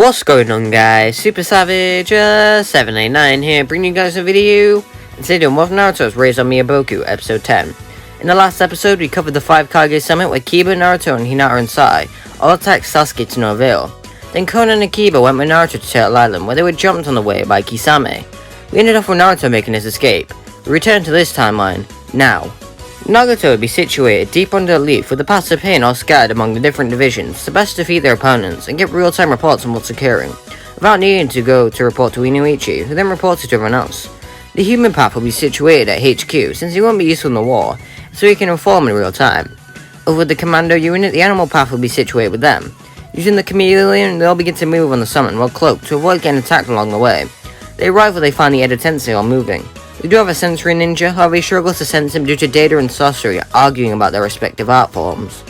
What's going on, guys? Super Savage 789 here, bringing you guys a video. And today doing Wolf Naruto's Raised on Myoboku, episode 10. In the last episode, we covered the 5 Kage summit where Kiba, Naruto, and Hinata and Sai all attacked Sasuke to no avail. Then Konan and Kiba went with Naruto to Turtle Island, where they were jumped on the way by Kisame. We ended off with Naruto making his escape. We return to this timeline now. Nagato would be situated deep under a leaf with the paths of pain all scattered among the different divisions to best defeat their opponents and get real-time reports on what's occurring, without needing to go to report to Inuichi, who then reports it to everyone else. The human path will be situated at HQ since he won't be useful in the war, so he can inform in real time. Over the commando unit, the animal path will be situated with them. Using the chameleon, they'll begin to move on the summon while cloaked to avoid getting attacked along the way. They arrive where they find the Edo Tensei all moving. They do have a sensory ninja, however he struggles to sense him due to Data and Sorcery arguing about their respective art forms.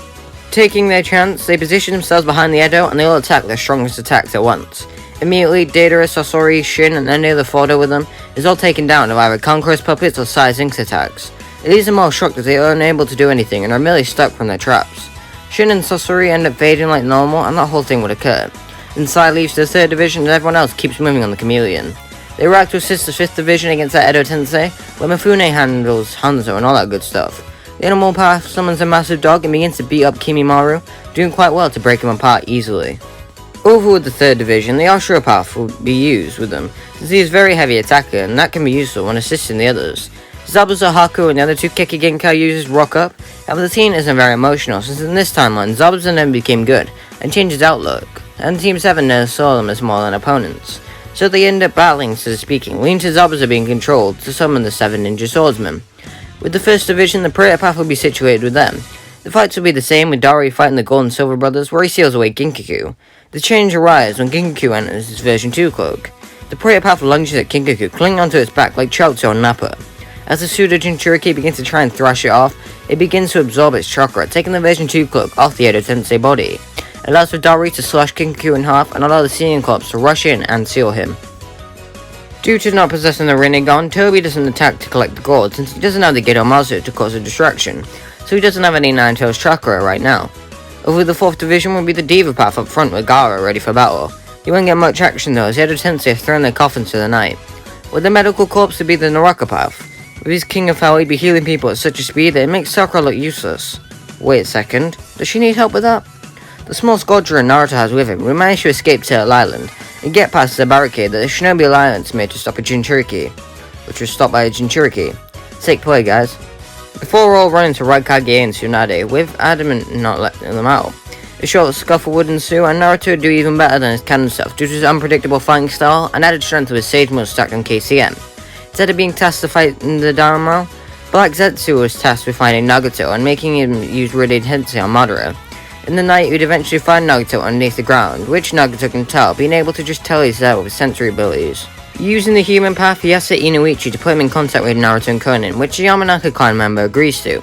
Taking their chance, they position themselves behind the Edo and they all attack their strongest attacks at once. Immediately, Data, Sasori, Shin, and any other Fordo with them is all taken down by either Conqueror's puppets or Sai's Inks attacks. It leaves them all shocked as they are unable to do anything and are merely stuck from their traps. Shin and Sasori end up fading like normal and that whole thing would occur. And Sai leaves to the 3rd division and everyone else keeps moving on the chameleon. They arrive to assist the 5th division against that Edo Tensei, where Mifune handles Hanzo and all that good stuff. The animal path summons a massive dog and begins to beat up Kimimaru, doing quite well to break him apart easily. Over with the 3rd division, the Ashura path will be used with them, since he is a very heavy attacker and that can be useful when assisting the others. Zabuza, Haku and the other 2 Keki Genkai users rock up, however the team isn't very emotional since in this timeline Zabuza then became good and changed his outlook, and Team 7 never saw them as more than opponents. So they end up battling, so to speaking, leading to Zabuza being controlled to summon the 7 ninja swordsmen. With the 1st division, the prayer path will be situated with them. The fights will be the same with Dari fighting the Gold and Silver brothers where he seals away Ginkaku. The change arrives when Ginkaku enters his version 2 cloak. The prayer path lunges at Ginkaku, clinging onto its back like Chiaotzu and Nappa. As the pseudo Jinchuriki begins to try and thrash it off, it begins to absorb its chakra, taking the version 2 cloak off the Edo Tensei body. It allows for Dari to slash Ginkaku in half and allow the Seeing Corpse to rush in and seal him. Due to not possessing the Rinnegan, Toby doesn't attack to collect the gold since he doesn't have the Gedomazu to cause a distraction, so he doesn't have any Nine-Tails chakra right now. Over the 4th division will be the Diva path up front with Gaara ready for battle. He won't get much action though as the Edo Tensei have thrown their coffins to the night. With the medical corpse to be the Naraka path. With his King of Hell he'd be healing people at such a speed that it makes Sakura look useless. Wait a second, does she need help with that? The small squadron Naruto has with him will manage to escape Turtle Island and get past the barricade that the Shinobi Alliance made to stop a Jinchuriki, which was stopped by a Jinchuriki. Take play, guys. Before we're all running to Raikage and Tsunade, with adamant not letting them out. A short scuffle would ensue, and Naruto would do even better than his canon stuff due to his unpredictable fighting style and added strength of his Sage Mode stacked on KCM. Instead of being tasked to fight in the Dharma, Black Zetsu was tasked with finding Nagato and making him use Radiant Tensei on Madara. In the night, you'd eventually find Nagato underneath the ground, which Nagato can tell, being able to just tell he's there with his sensory abilities. Using the human path, he asks Inuichi to put him in contact with Naruto and Konan, which the Yamanaka clan member agrees to.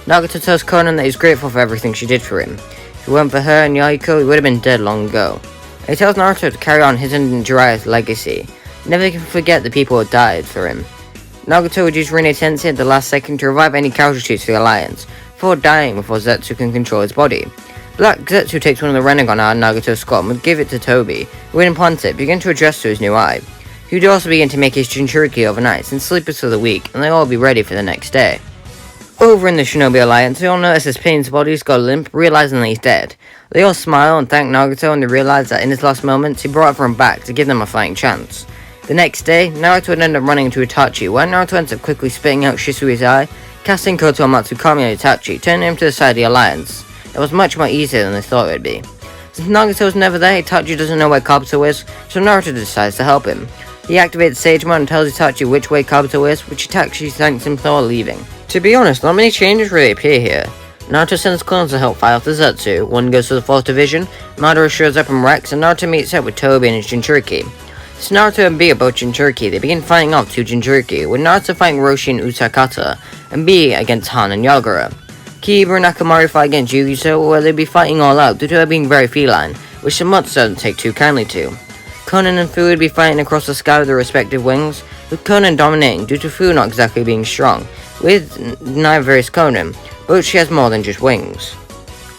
Nagato tells Konan that he's grateful for everything she did for him. If it weren't for her and Yahiko, he would have been dead long ago. And he tells Naruto to carry on his and Jiraiya's legacy. Never can forget the people who died for him. Nagato would use Rinne Tensei at the last second to revive any casualties for the Alliance, before dying before Zetsu can control his body. Black Zetsu takes one of the Rinnegan out of Nagato's skull and would give it to Toby, who would implant it, begin to adjust to his new eye. He would also begin to make his Jinchuriki overnight, since sleep is for the weak, and they'll all be ready for the next day. Over in the Shinobi Alliance, they all notice as Pain's body's got a limp, realizing that he's dead. They all smile and thank Nagato, and they realize that in his last moments, he brought everyone back to give them a fighting chance. The next day, Naruto would end up running into Itachi, where Naruto ends up quickly spitting out Shisui's eye, casting Koto Matsukami on Itachi, turning him to the side of the Alliance. It was much more easier than they thought it would be. Since Nagato's never there, Itachi doesn't know where Kabuto is, so Naruto decides to help him. He activates Sage Mode and tells Itachi which way Kabuto is, which Itachi thanks him for leaving. To be honest, not many changes really appear here. Naruto sends clones to help fight off the Zetsu, one goes to the 4th division, Madara shows up and wrecks, and Naruto meets up with Toby and his Jinchuriki. Since Naruto and B are both Jinchuriki, they begin fighting off 2 Jinchuriki, with Naruto fighting Roshi and Utakata, and B against Han and Yagura. Kiba and Akamaru fight against Yugiso, where they'd be fighting all out due to her being very feline, which Samutsu doesn't take too kindly to. Konan and Fu would be fighting across the sky with their respective wings, with Konan dominating due to Fu not exactly being strong, with neither is Konan, but she has more than just wings.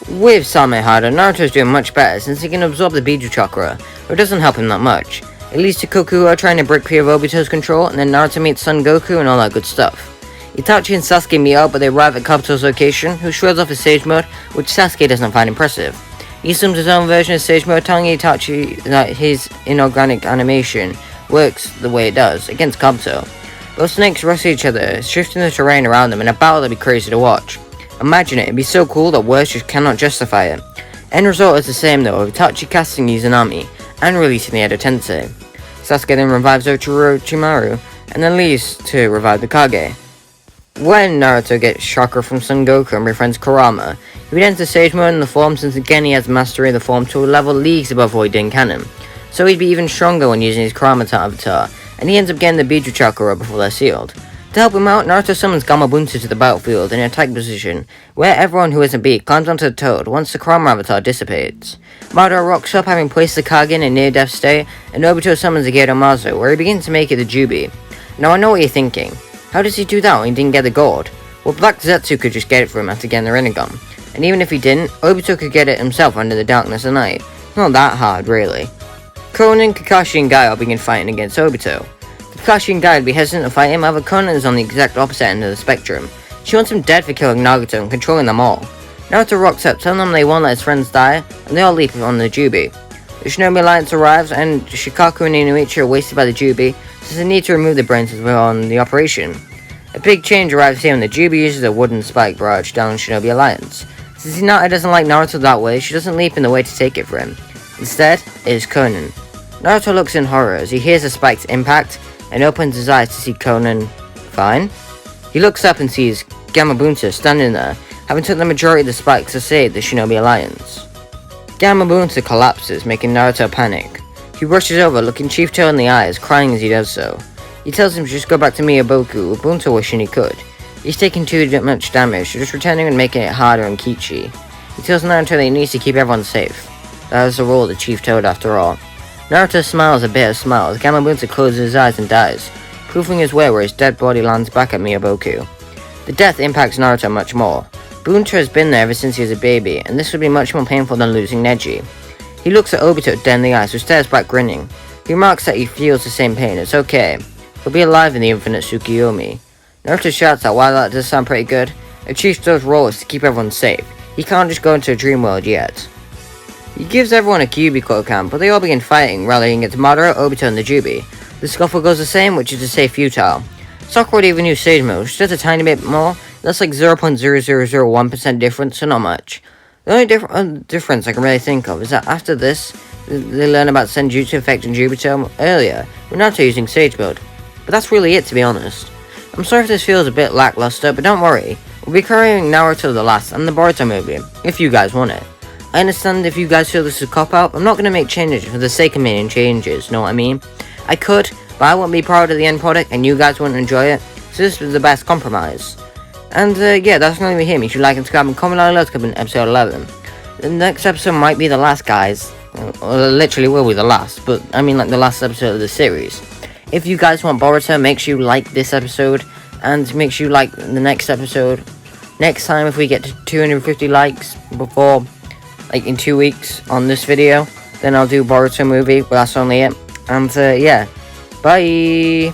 With Samehada, Naruto's doing much better since he can absorb the Biju Chakra, but it doesn't help him that much. It leads to Kokuho trying to break free of Obito's control, and then Naruto meets Son Goku and all that good stuff. Itachi and Sasuke meet up, but they arrive at Kabuto's location, who shows off his Sage Mode, which Sasuke doesn't find impressive. He assumes his own version of Sage Mode, telling Itachi that his inorganic animation works the way it does, against Kabuto. Both snakes wrestle each other, shifting the terrain around them in a battle that'd be crazy to watch. Imagine it, it'd be so cool that words just cannot justify it. End result is the same though, with Itachi casting Izanami, and releasing the Edo Tensei. Sasuke then revives Orochimaru, and then leaves to revive the Kage. When Naruto gets chakra from Son Goku and befriends Kurama, he would enter Sage Mode in the form since again he has mastery of the form to a level leagues above what he did in canon. So he'd be even stronger when using his Kurama avatar, and he ends up getting the Biju Chakra before they're sealed. To help him out, Naruto summons Gamabunta to the battlefield in an attack position, where everyone who isn't beat climbs onto the toad once the Kurama avatar dissipates. Madara rocks up having placed the Kage in a near-death state, and Obito summons the Gedomazo, where he begins to make it the Jubi. Now I know what you're thinking. How does he do that when he didn't get the gold? Well, Black Zetsu could just get it for him after getting the Rinnegan. And even if he didn't, Obito could get it himself under the darkness of night. It's not that hard, really. Konan, Kakashi, and Guy all begin fighting against Obito. Kakashi and Guy would be hesitant to fight him, however Konan is on the exact opposite end of the spectrum. She wants him dead for killing Nagato and controlling them all. Naruto rocks up, telling them they won't let his friends die, and they all leap on the Jubi. The Shinobi Alliance arrives, and Shikaku and Inuichi are wasted by the Jubi, since they need to remove the brains as well on the operation. A big change arrives here when the Jubi uses a wooden spike barrage down Shinobi Alliance. Since Hinata doesn't like Naruto that way, she doesn't leap in the way to take it for him. Instead, it is Konan. Naruto looks in horror as he hears the spike's impact, and opens his eyes to see Konan fine. He looks up and sees Gamabunta standing there, having took the majority of the spikes to save the Shinobi Alliance. Gamabunta collapses, making Naruto panic. He rushes over, looking Chief Tail in the eyes, crying as he does so. He tells him to just go back to Myoboku, with Bunta wishing he could. He's taking too much damage, so just returning and making it harder on Kichi. He tells Naruto that he needs to keep everyone safe. That is the role of the Chief Toad after all. Naruto smiles a bitter smile as Gamabunta closes his eyes and dies, proving his way where his dead body lands back at Myoboku. The death impacts Naruto much more. Bunta has been there ever since he was a baby, and this would be much more painful than losing Neji. He looks at Obito dead in the eyes, who stares back grinning. He remarks that he feels the same pain, it's okay. He'll be alive in the infinite Tsukiyomi. Naruto shouts out, while that does sound pretty good, a Chief Toad's role is to keep everyone safe. He can't just go into a dream world yet. He gives everyone a Kyuubi camp, but they all begin fighting, rallying against Madara, Obito, and the Jubi. The scuffle goes the same, which is to say futile. Sakura would even use Sage Mode, which does a tiny bit more. That's like 0.0001% difference, so not much. The only difference I can really think of is that after this, they learn about Senjutsu affecting Jubito earlier, with Naruto using Sage Mode. But that's really it, to be honest. I'm sorry if this feels a bit lackluster, but don't worry. We'll be covering Naruto the Last and the Boruto movie, if you guys want it. I understand if you guys feel this is a cop-out, I'm not going to make changes for the sake of making changes, know what I mean? I could, but I wouldn't be proud of the end product, and you guys wouldn't enjoy it, so this was the best compromise. And yeah, that's going to be here. Make sure you like and subscribe and comment down below to come in episode 11. The next episode might be the last, guys. Well, literally will be the last, but I mean like the last episode of the series. If you guys want Boruto, make sure you like this episode, and make sure you like the next episode. Next time, if we get to 250 likes before, like in 2 weeks on this video, then I'll do Boruto movie, but that's only it. And yeah, bye!